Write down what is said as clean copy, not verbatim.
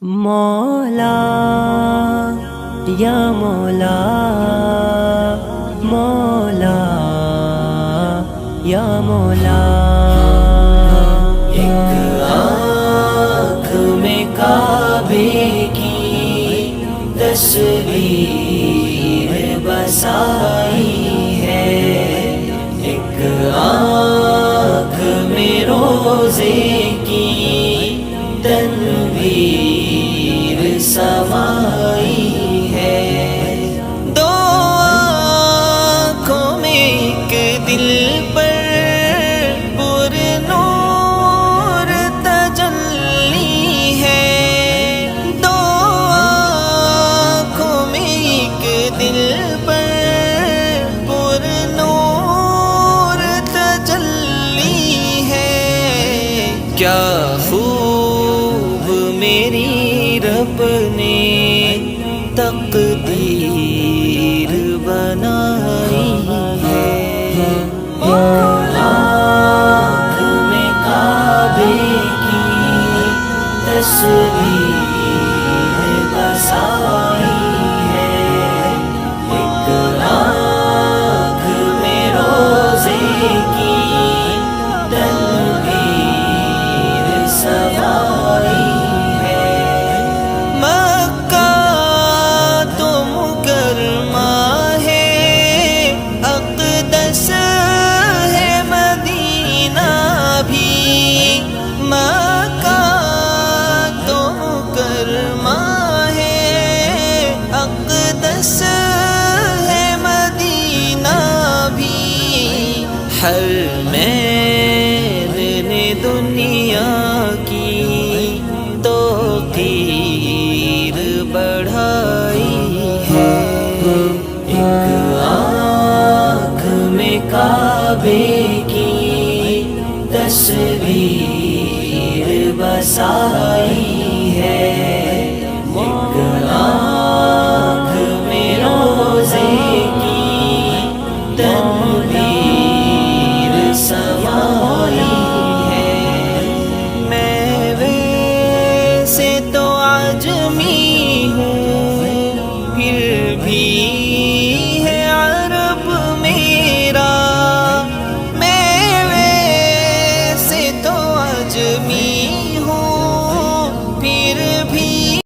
مولا یا مولا مولا یا مولا، ایک آنکھ میں کعبے کی تصویر بسائی ہے، ایک آنکھ میں روزے کی تنویر سمائی ہے، دو آنکھوں میں ایک دل پر پر نور تجلی ہے، دو آنکھوں میں ایک دل پر پر نور تجلی ہے، کیا خوب میری رب نے تقدیر بنائی ہے، آنکھ میں کعبے کی تصویر بسائی ہے، ایک آنکھ میں روزے کی تنویر سمائی ہے، مکہ تو مکرمہ ہے، اقدس ہے مدینہ بھی، مکہ تو مکرمہ ہے، اقدس ہے مدینہ بھی، حرمین نے دنیا کی توقیر بڑھائی ہے، ایک آنکھ میں کعبے کی تصویر بسائی ہے، ایک آنکھ میں روزے کی تنویر سمائی ہے، میں ویسے تو عجمی ہوں پھر بھی